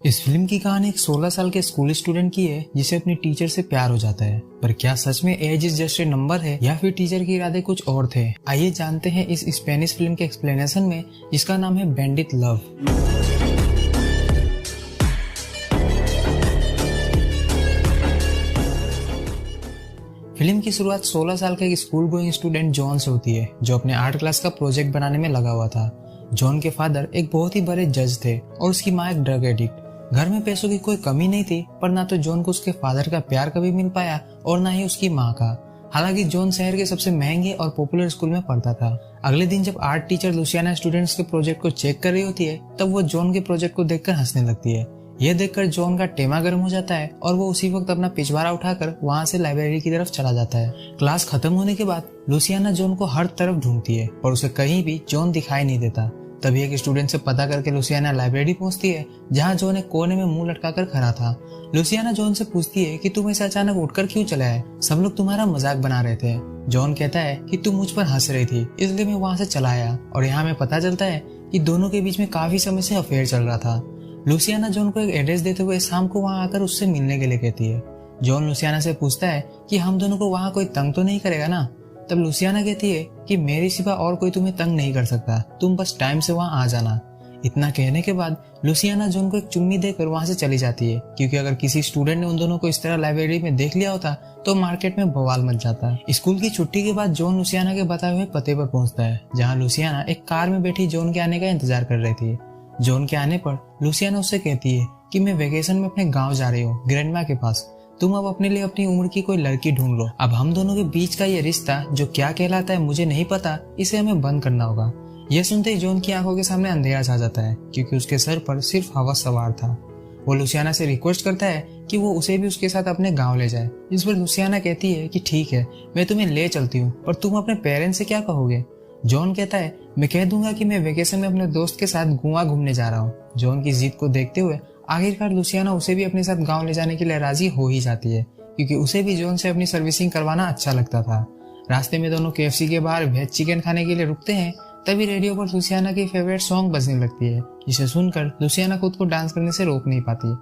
इस फिल्म की कहानी एक 16 साल के स्कूल स्टूडेंट की है जिसे अपनी टीचर से प्यार हो जाता है। पर क्या सच में age is just a number है या फिर टीचर के इरादे कुछ और थे? आइए जानते हैं इस स्पेनिश फिल्म के एक्सप्लेनेशन में, जिसका नाम है बैंडिट लव। फिल्म की शुरुआत 16 साल के एक स्कूल गोइंग स्टूडेंट जॉन से होती है, जो अपने आर्ट क्लास का प्रोजेक्ट बनाने में लगा हुआ था। जॉन के फादर एक बहुत ही बड़े जज थे और उसकी माँ एक ड्रग एडिक्ट। घर में पैसों की कोई कमी नहीं थी, पर ना तो जॉन को उसके फादर का प्यार कभी मिल पाया और ना ही उसकी माँ का। हालांकि जॉन शहर के सबसे महंगे और पॉपुलर स्कूल में पढ़ता था। अगले दिन जब आर्ट टीचर लुसियाना स्टूडेंट्स के प्रोजेक्ट को चेक कर रही होती है, तब वो जॉन के प्रोजेक्ट को देखकर हंसने लगती है। यह देखकर जॉन का टेमा गर्म हो जाता है और वो उसी वक्त अपना पिछवाड़ा उठाकर वहां से लाइब्रेरी की तरफ चला जाता है। क्लास खत्म होने के बाद लुसियाना जॉन को हर तरफ ढूंढती है और उसे कहीं भी जॉन दिखाई नहीं देता। तभी एक स्टूडेंट से पता करके लुसियाना लाइब्रेरी पहुंचती है, जहां जॉन एक कोने में मुंह लटकाकर खड़ा था। लुसियाना जॉन से पूछती है कि तुम ऐसे अचानक उठकर क्यों चला है? सब लोग तुम्हारा मजाक बना रहे थे। जॉन कहता है कि तुम मुझ पर हंस रही थी, इसलिए मैं वहां से चला आया। और यहाँ में पता चलता है कि दोनों के बीच में काफी समय से अफेयर चल रहा था। लुसियाना जॉन को एक एड्रेस देते हुए शाम को वहां आकर उससे मिलने के लिए कहती है। जॉन लुसियाना से पूछता है कि हम दोनों को वहां कोई तंग तो नहीं करेगा ना? तब लुसियाना कहती है कि मेरे सिवा और कोई तुम्हें तंग नहीं कर सकता, तुम बस टाइम से वहां आ जाना। इतना कहने के बाद लुसियाना जॉन को एक चुम्मी देकर वहां से चली जाती है, क्योंकि अगर किसी स्टूडेंट ने उन दोनों को इस तरह लाइब्रेरी में देख लिया होता तो मार्केट में बवाल मच जाता। स्कूल की छुट्टी के बाद जॉन लुसियाना के बताए हुए पते पर पहुंचता है, जहाँ लुसियाना एक कार में बैठी जॉन के आने का इंतजार कर रही थी। जॉन के आने पर लुसियाना उससे कहती है कि मैं वेकेशन में अपने गाँव जा रही हूँ, ग्रैंडमा के पास। तुम अब अपने लिए अपनी उम्र की कोई लड़की ढूंढ लो। अब हम दोनों के बीच का ये रिश्ता जो क्या कहलाता है मुझे नहीं पता, इसे हमें बंद करना होगा। यह सुनते ही जॉन की आंखों के सामने अंधेरा छा जाता है, क्योंकि उसके सर पर सिर्फ हवा सवार था। वो लुसियाना से रिक्वेस्ट करता है कि वो उसे भी उसके साथ अपने गाँव ले जाए। इस पर लुसियाना कहती है कि ठीक है, मैं तुम्हें ले चलती हूँ, पर तुम अपने पेरेंट्स से क्या कहोगे? जॉन कहता है मैं कह दूंगा कि मैं वेकेशन में अपने दोस्त के साथ गोवा घूमने जा रहा हूँ। जॉन की जिद को देखते हुए आखिरकार लुसियाना उसे भी अपने साथ गांव ले जाने के लिए राजी हो ही जाती है, क्योंकि उसे भी जॉन से अपनी सर्विसिंग करवाना अच्छा लगता था। रास्ते में दोनों केएफसी के बाहर वेज चिकन खाने के लिए रुकते हैं। तभी रेडियो पर लुसियाना की फेवरेट सॉन्ग बजने लगती है, जिसे सुनकर लुसियाना खुद को डांस करने से रोक नहीं पाती।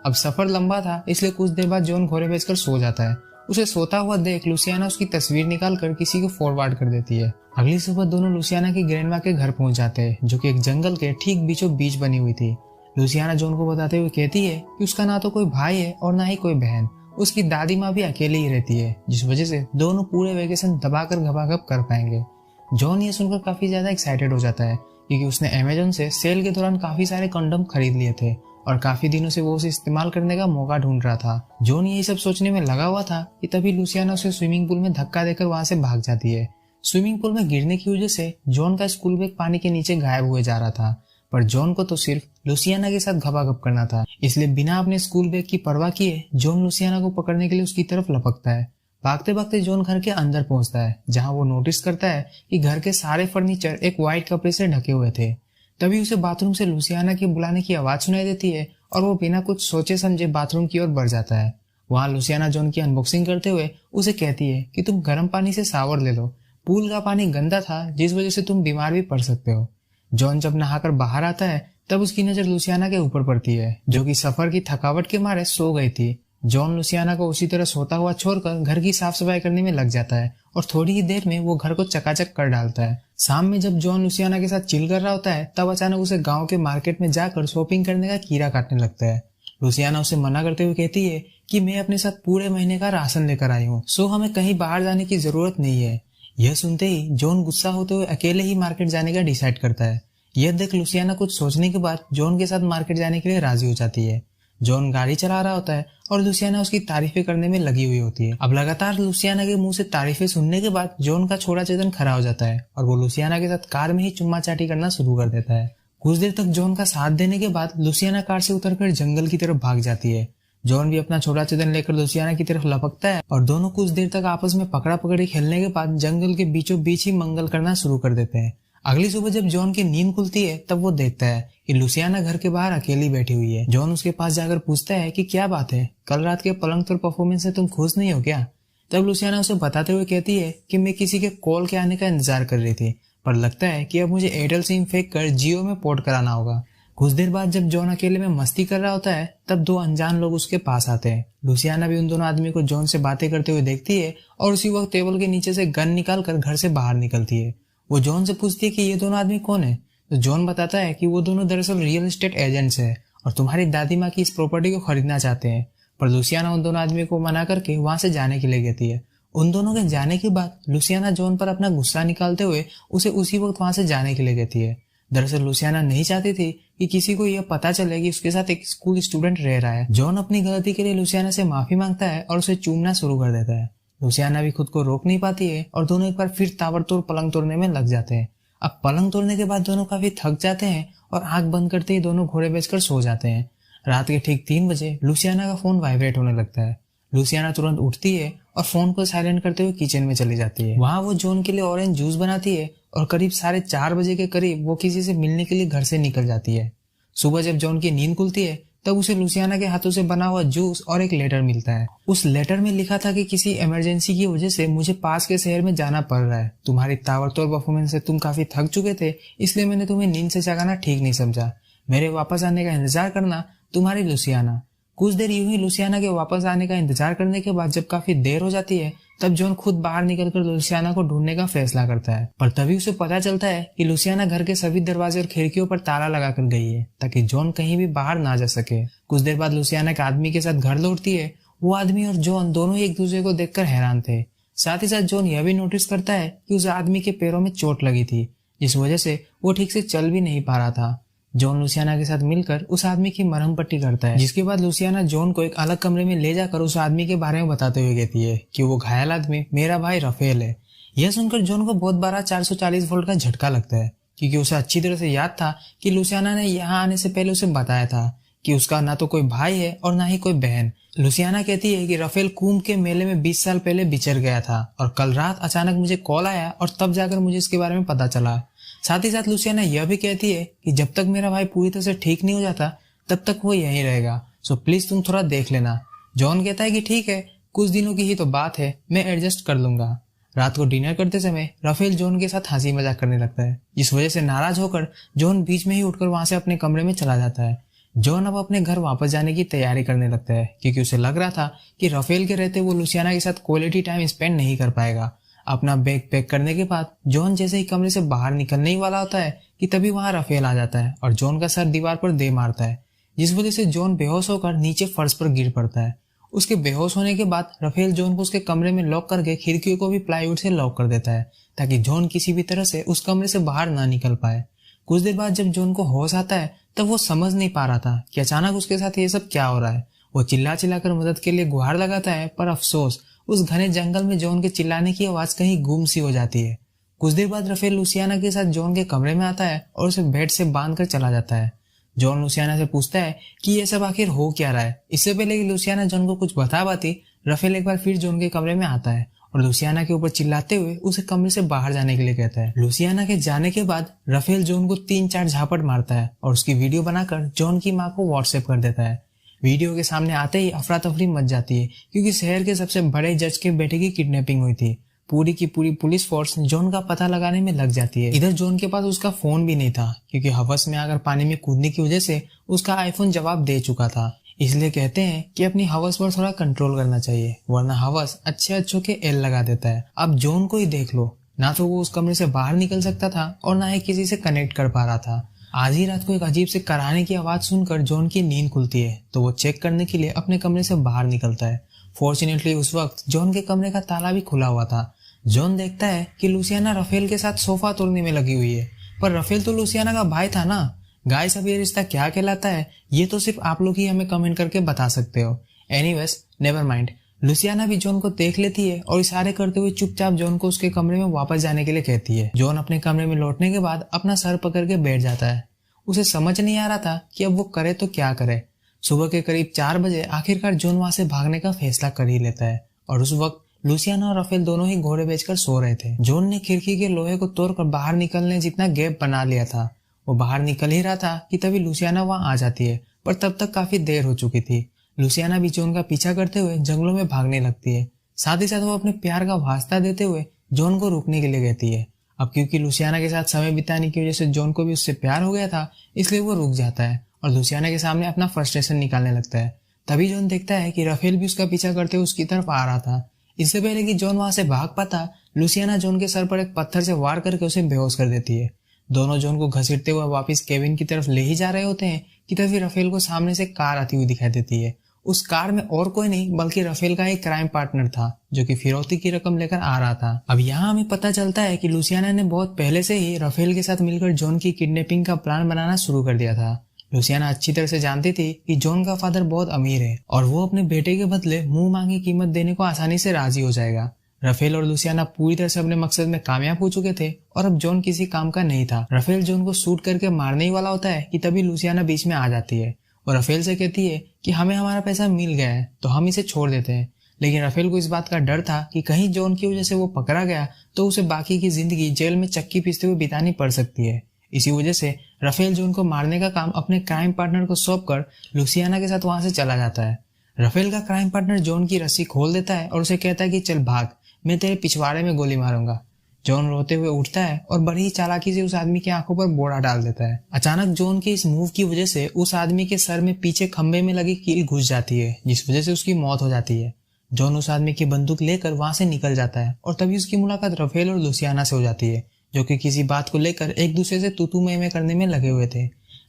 अब सफर लंबा था, इसलिए कुछ देर बाद जॉन घोड़े बेचकर सो जाता है। उसे सोता हुआ देख लुसियाना उसकी तस्वीर निकाल कर किसी को फॉरवर्ड कर देती है। अगली सुबह दोनों लुसियाना की ग्रैंडमा के घर पहुंच जाते हैं, जो कि एक जंगल के ठीक बीचों बीच बनी हुई थी। लुसियाना जॉन को बताते हुए कहती है कि उसका ना तो कोई भाई है और ना ही कोई बहन। उसकी दादी माँ भी अकेली ही रहती है, जिस वजह से दोनों पूरे वेकेशन दबाकर घबाघब कर पाएंगे। जॉन ये सुनकर काफी ज्यादा एक्साइटेड हो जाता है, क्योंकि उसने अमेजोन से सेल के दौरान काफी सारे कंडोम खरीद लिए थे और काफी दिनों से वो उसे इस्तेमाल करने का मौका ढूंढ रहा था। जॉन यही सब सोचने में लगा हुआ था कि तभी लुसियाना उसे स्विमिंग पूल में धक्का देकर वहां से भाग जाती है। स्विमिंग पूल में गिरने की वजह से जॉन का स्कूल बैग पानी के नीचे गायब हुए जा रहा था, पर जॉन को तो सिर्फ लुसियाना के साथ घबाघब करना था। इसलिए बिना अपने स्कूल बैग की परवाह किए जॉन लुसियाना को पकड़ने के लिए उसकी तरफ लपकता है। भागते भागते जॉन घर के अंदर पहुंचता है, जहां वो नोटिस करता है कि घर के सारे फर्नीचर एक व्हाइट कपड़े से ढके हुए थे। तभी उसे बाथरूम से लुसियाना के बुलाने की आवाज सुनाई देती है और वो बिना कुछ सोचे समझे बाथरूम की ओर बढ़ जाता है। वहां लुसियाना जॉन की अनबॉक्सिंग करते हुए उसे कहती है कि तुम गर्म पानी से शावर ले लो, पूल का पानी गंदा था जिस वजह से तुम बीमार भी पड़ सकते हो। जॉन जब नहाकर बाहर आता है, तब उसकी नजर लुसियाना के ऊपर पड़ती है, जो कि सफर की थकावट के मारे सो गई थी। जॉन लुसियाना को उसी तरह सोता हुआ छोड़कर घर की साफ सफाई करने में लग जाता है और थोड़ी ही देर में वो घर को चकाचक कर डालता है। शाम में जब जॉन लुसियाना के साथ चिल कर रहा होता है, तब अचानक उसे गांव के मार्केट में जाकर शॉपिंग करने का कीड़ा काटने लगता है। लुसियाना उसे मना करते हुए कहती है कि मैं अपने साथ पूरे महीने का राशन लेकर आई हूँ, सो हमें कहीं बाहर जाने की जरूरत नहीं है। यह सुनते ही जॉन गुस्सा होते हुए अकेले ही मार्केट जाने का डिसाइड करता है। यह देख लुसियाना कुछ सोचने के बाद जॉन के साथ मार्केट जाने के लिए राजी हो जाती है। जॉन गाड़ी चला रहा होता है और लुसियाना उसकी तारीफें करने में लगी हुई होती है। अब लगातार लुसियाना के मुंह से तारीफें सुनने के बाद जॉन का छोड़ा चेतन खड़ा हो जाता है और वो लुसियाना के साथ कार में ही चुम्मा चाटी करना शुरू कर देता है। कुछ देर तक जॉन का साथ देने के बाद लुसियाना कार से उतरकर जंगल की तरफ भाग जाती है। जॉन भी अपना छोटा चेतन लेकर लुसियाना की तरफ लपकता है और दोनों कुछ देर तक आपस में पकड़ा पकड़ी खेलने के बाद जंगल के बीचों बीच ही मंगल करना शुरू कर देते हैं। अगली सुबह जब जॉन की नींद खुलती है, तब वो देखता है कि लुसियाना घर के बाहर अकेली बैठी हुई है। जॉन उसके पास जाकर पूछता है कि क्या बात है, कल रात के पलंग तोड़ परफॉर्मेंस से तुम खुश नहीं हो क्या? तब लुसियाना उसे बताते हुए कहती है कि मैं किसी के कॉल के आने का इंतजार कर रही थी, पर लगता है कि अब मुझे एयरटेल सिम फेंक कर जियो में पोर्ट कराना होगा। कुछ देर बाद जब जॉन अकेले में मस्ती कर रहा होता है तब दो अनजान लोग उसके पास आते हैं। लुसियाना भी उन दोनों आदमी को जॉन से बातें करते हुए देखती है और उसी वक्त टेबल के नीचे से गन निकाल कर घर से बाहर निकलती है। वो जॉन से पूछती है कि ये दोनों आदमी कौन है। तो जॉन बताता है कि वो दोनों दरअसल रियल एस्टेट एजेंट्स हैं और तुम्हारी दादी माँ की इस प्रॉपर्टी को खरीदना चाहते हैं। पर लुसियाना उन दोनों आदमी को मना करके वहां से जाने के लिए कहती है। उन दोनों के जाने के बाद लुसियाना जॉन पर अपना गुस्सा निकालते हुए उसे उसी वक्त वहां से जाने के लिए कहती है। दरअसल लुसियाना नहीं चाहती थी कि किसी को यह पता चले कि उसके साथ एक स्कूल स्टूडेंट रह रहा है। जॉन अपनी गलती के लिए लुसियाना से माफी मांगता है और उसे चूमना शुरू कर देता है। लुसियाना भी खुद को रोक नहीं पाती है और दोनों एक बार फिर ताबड़तोड़ पलंग तोड़ने में लग जाते हैं। अब पलंग तोड़ने के बाद दोनों काफी थक जाते हैं और आंख बंद करते ही दोनों घोड़े बेचकर सो जाते हैं। रात के ठीक 3 बजे लुसियाना का फोन वाइब्रेट होने लगता है। लुसियाना तुरंत उठती है और फोन को साइलेंट करते हुए किचन में चली जाती है। वहां वो जॉन के लिए ऑरेंज जूस बनाती है और करीब 4:30 बजे के करीब वो किसी से मिलने के लिए घर से निकल जाती है। सुबह जब जॉन की नींद खुलती है तब उसे लुसियाना के हाथों से बना हुआ जूस और एक लेटर मिलता है। उस लेटर में लिखा था कि किसी इमरजेंसी की वजह से मुझे पास के शहर में जाना पड़ रहा है। तुम्हारी ताबड़तोड़ परफॉर्मेंस से तुम काफी थक चुके थे, इसलिए मैंने तुम्हें नींद से जगाना ठीक नहीं समझा। मेरे वापस आने का इंतजार करना, तुम्हारी लुसियाना। कुछ देर यूं ही लुसियाना के वापस आने का इंतजार करने के बाद जब काफी देर हो जाती है तब जॉन खुद बाहर निकलकर लुसियाना को ढूंढने का फैसला करता है। पर तभी उसे पता चलता है कि लुसियाना घर के सभी दरवाजे और खिड़कियों पर ताला लगाकर गई है ताकि जॉन कहीं भी बाहर ना जा सके। कुछ देर बाद लुसियाना के आदमी के साथ घर लौटती है। वो आदमी और जॉन दोनों एक दूसरे को देखकर हैरान थे। साथ ही साथ जॉन यह भी नोटिस करता है कि उस आदमी के पैरों में चोट लगी थी, जिस वजह से वो ठीक से चल भी नहीं पा रहा था। जॉन लुसियाना के साथ मिलकर उस आदमी की मरहम पट्टी करता है, जिसके बाद लुसियाना जॉन को एक अलग कमरे में ले जाकर उस आदमी के बारे में बताते हुए कहती है कि वो घायल आदमी मेरा भाई राफेल है। यह सुनकर जॉन को बहुत बड़ा 440 वोल्ट का झटका लगता है, क्योंकि उसे अच्छी तरह से याद था कि लुसियाना ने यहाँ आने से पहले उसे बताया था कि उसका ना तो कोई भाई है और ना ही कोई बहन। लुसियाना कहती है कि राफेल कुंभ के मेले में 20 साल पहले बिछड़ गया था और कल रात अचानक मुझे कॉल आया और तब जाकर मुझे इसके बारे में पता चला। साथ ही साथ लुसियाना यह भी कहती है कि जब तक मेरा भाई पूरी तरह से ठीक नहीं हो जाता तब तक वो यहीं रहेगा, सो प्लीज तुम थोड़ा देख लेना। जॉन कहता है कि ठीक है, कुछ दिनों की ही तो बात है, मैं एडजस्ट कर लूंगा। रात को डिनर करते समय राफेल जॉन के साथ हंसी मजाक करने लगता है, जिस वजह से नाराज होकर जॉन बीच में ही उठकर वहां से अपने कमरे में चला जाता है। जॉन अब अपने घर वापस जाने की तैयारी करने लगता है, क्योंकि उसे लग रहा था कि राफेल के रहते वो लुसियाना के साथ क्वालिटी टाइम स्पेंड नहीं कर पाएगा। अपना बैग पैक करने के बाद जॉन जैसे ही कमरे से बाहर निकलने ही वाला होता है कि तभी वहां राफेल आ जाता है और जॉन का सर दीवार पर दे मारता है, जिस वजह से जॉन बेहोश होकर नीचे फर्श पर गिर पड़ता है। उसके बेहोश होने के बाद राफेल जॉन को उसके कमरे में लॉक करके खिड़कियों को भी प्लाईवुड से लॉक कर देता है ताकि जॉन किसी भी तरह से उस कमरे से बाहर ना निकल पाए। कुछ देर बाद जब जॉन को होश आता है तब वो समझ नहीं पा रहा था कि अचानक उसके साथ ये सब क्या हो रहा है। वो चिल्ला चिल्लाकर मदद के लिए गुहार लगाता है, पर अफसोस उस घने जंगल में जॉन के चिल्लाने की आवाज कहीं गुम सी हो जाती है। कुछ देर बाद राफेल लुसियाना के साथ जॉन के कमरे में आता है और उसे बेड से बांध कर चला जाता है। जॉन लुसियाना से पूछता है कि ये सब आखिर हो क्या रहा है। इससे पहले कि लुसियाना जॉन को कुछ बता पाती, राफेल एक बार फिर जॉन के कमरे में आता है और लुसियाना के ऊपर चिल्लाते हुए उसे कमरे से बाहर जाने के लिए कहता है। लुसियाना के जाने के बाद राफेल जॉन को 3-4 झापट मारता है और उसकी वीडियो बनाकर जॉन की माँ को व्हाट्सएप कर देता है। वीडियो के सामने आते ही अफरा तफरी मच जाती है, क्योंकि शहर के सबसे बड़े जज के बेटे की किडनैपिंग हुई थी। पूरी की पूरी पुलिस फोर्स जॉन का पता लगाने में लग जाती है। इधर जॉन के पास उसका फोन भी नहीं था, क्योंकि हवस में आकर पानी में कूदने की वजह से उसका आईफोन जवाब दे चुका था। इसलिए कहते हैं कि अपनी हवस पर थोड़ा कंट्रोल करना चाहिए, वरना हवस अच्छे के एल लगा देता है। अब जॉन को ही देख लो, ना तो वो उस कमरे से बाहर निकल सकता था और ना ही किसी से कनेक्ट कर पा रहा था। आधी रात को एक अजीब से कराने की आवाज सुनकर जॉन की नींद खुलती है, तो वो चेक करने के लिए अपने कमरे से बाहर निकलता है। फॉर्चुनेटली उस वक्त जॉन के कमरे का ताला भी खुला हुआ था। जॉन देखता है कि लुसियाना राफेल के साथ सोफा तोड़ने में लगी हुई है, पर राफेल तो लुसियाना का भाई था ना। गाइस, अब ये रिश्ता क्या कहलाता है ये तो सिर्फ आप लोग ही हमें कमेंट करके बता सकते हो। Anyways, never mind. लुसियाना भी जॉन को देख लेती है और इशारे करते हुए चुपचाप जॉन को उसके कमरे में वापस जाने के लिए कहती है। जॉन अपने कमरे में लौटने के बाद अपना सर पकड़ के बैठ जाता है। उसे समझ नहीं आ रहा था कि अब वो करे तो क्या करे। सुबह के करीब 4 बजे आखिरकार जॉन वहां से भागने का फैसला कर ही लेता है और उस वक्त लुसियाना और राफेल दोनों ही घोड़े बेचकर सो रहे थे। जॉन ने खिड़की के लोहे को तोड़कर बाहर निकलने जितना गैप बना लिया था। वो बाहर निकल ही रहा था कि तभी लुसियाना वहां आ जाती है, पर तब तक काफी देर हो चुकी थी। लुसियाना भी जॉन का पीछा करते हुए जंगलों में भागने लगती है। साथ ही साथ वो अपने प्यार का वास्ता देते हुए जॉन को रुकने के लिए कहती है। अब क्योंकि लुसियाना के साथ समय बिताने की वजह से जॉन को भी उससे प्यार हो गया था, इसलिए वो रुक जाता है और लुसियाना के सामने अपना फ्रस्ट्रेशन निकालने लगता है। तभी जॉन देखता है कि राफेल भी उसका पीछा करते हुए उसकी तरफ आ रहा था। इससे पहले कि जॉन वहां से भाग पाता, लुसियाना जॉन के सर पर एक पत्थर से वार करके उसे बेहोश कर देती है। दोनों जॉन को घसीटते हुए वापस केबिन की तरफ ले ही जा रहे होते हैं कि तभी राफेल को सामने से कार आती हुई दिखाई देती है। उस कार में और कोई नहीं बल्कि राफेल का एक क्राइम पार्टनर था जो कि फिरौती की रकम लेकर आ रहा था। अब यहाँ हमें पता चलता है कि लुसियाना ने बहुत पहले से ही राफेल के साथ मिलकर जॉन की किडनैपिंग का प्लान बनाना शुरू कर दिया था। लुसियाना अच्छी तरह से जानती थी कि जॉन का फादर बहुत अमीर है और वो अपने बेटे के बदले मुंह मांगी कीमत देने को आसानी से राजी हो जाएगा। राफेल और लुसियाना पूरी तरह से अपने मकसद में कामयाब हो चुके थे और अब जॉन किसी काम का नहीं था। राफेल जॉन को शूट करके मारने ही वाला होता है कि तभी लुसियाना बीच में आ जाती है और राफेल से कहती है कि हमें हमारा पैसा मिल गया है तो हम इसे छोड़ देते हैं। लेकिन राफेल को इस बात का डर था कि कहीं जॉन की वजह से वो पकड़ा गया तो उसे बाकी की जिंदगी जेल में चक्की पीसते हुए बितानी पड़ सकती है। इसी वजह से राफेल जॉन को मारने का काम अपने क्राइम पार्टनर को सौंप कर लुसियाना के साथ वहां से चला जाता है। राफेल का क्राइम पार्टनर जॉन की रस्सी खोल देता है और उसे कहता है कि चल भाग, मैं तेरे पिछवाड़े में गोली मारूंगा। जॉन रोते हुए उठता है और बड़ी ही चालाकी से उस आदमी की आंखों पर बोरा डाल देता है। अचानक जॉन के इस मूव की वजह से उस आदमी के सर में पीछे खंबे में लगी कील घुस जाती है जिस वजह से उसकी मौत हो जाती है। जॉन उस आदमी की बंदूक लेकर वहां से निकल जाता है और तभी उसकी मुलाकात राफेल और लुसियाना से हो जाती है जो कि किसी बात को लेकर एक दूसरे से तू मैं करने में लगे हुए थे।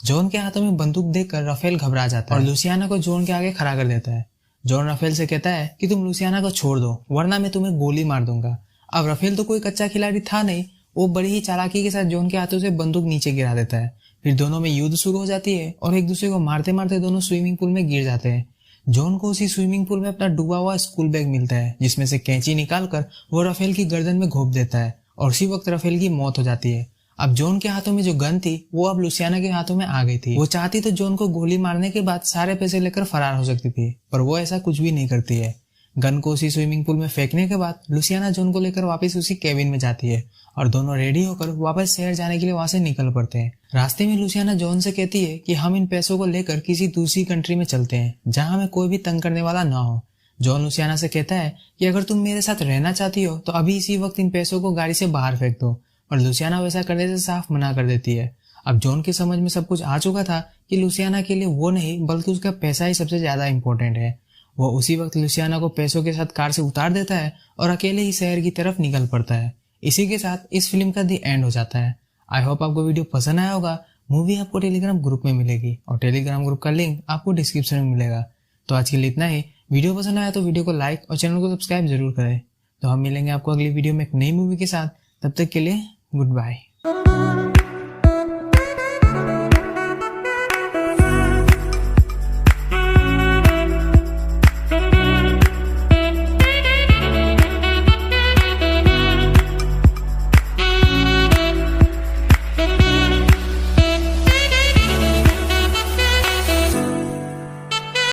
जॉन के हाथों में बंदूक देखकर राफेल घबरा जाता है और लुसियाना को जॉन के आगे खड़ा कर देता है। जॉन राफेल से कहता है कि तुम लुसियाना को छोड़ दो वरना मैं तुम्हें गोली मार दूंगा। अब राफेल तो कोई कच्चा खिलाड़ी था नहीं, वो बड़ी ही चालाकी के साथ जॉन के हाथों से बंदूक नीचे गिरा देता है। फिर दोनों में युद्ध शुरू हो जाती है और एक दूसरे को मारते मारते दोनों स्विमिंग पूल में गिर जाते हैं। जॉन को उसी स्विमिंग पूल में अपना डूबा हुआ स्कूल बैग मिलता है जिसमें से कैंची निकालकर वो राफेल की गर्दन में घोंप देता है और उसी वक्त राफेल की मौत हो जाती है। अब जॉन के हाथों में जो गन थी वो अब लुसियाना के हाथों में आ गई थी। वो चाहती तो जॉन को गोली मारने के बाद सारे पैसे लेकर फरार हो सकती थी, पर वो ऐसा कुछ भी नहीं करती है। गन को उसी स्विमिंग पूल में फेंकने के बाद लुसियाना जॉन को लेकर वापस उसी केबिन में जाती है और दोनों रेडी होकर वापस शहर जाने के लिए वहां से निकल पड़ते हैं। रास्ते में लुसियाना जॉन से कहती है कि हम इन पैसों को लेकर किसी दूसरी कंट्री में चलते हैं जहां हमें कोई भी तंग करने वाला ना हो। जॉन लुसियाना से कहता है कि अगर तुम मेरे साथ रहना चाहती हो तो अभी इसी वक्त इन पैसों को गाड़ी से बाहर फेंक दो, और लुसियाना वैसा करने से साफ मना कर देती है। अब जॉन की समझ में सब कुछ आ चुका था कि लुसियाना के लिए वो नहीं बल्कि उसका पैसा ही सबसे ज्यादा इंपॉर्टेंट है। वो उसी वक्त लुसियाना को पैसों के साथ कार से उतार देता है और अकेले ही शहर की तरफ निकल पड़ता है। इसी के साथ इस फिल्म का दी एंड हो जाता है। आई होप आपको वीडियो पसंद आया होगा। मूवी आपको टेलीग्राम ग्रुप में मिलेगी और टेलीग्राम ग्रुप का लिंक आपको डिस्क्रिप्शन में मिलेगा। तो आज के लिए इतना ही। वीडियो पसंद आया तो वीडियो को लाइक और चैनल को सब्सक्राइब जरूर करें। तो हम मिलेंगे आपको अगली वीडियो में एक नई मूवी के साथ। तब तक के लिए गुड बाय।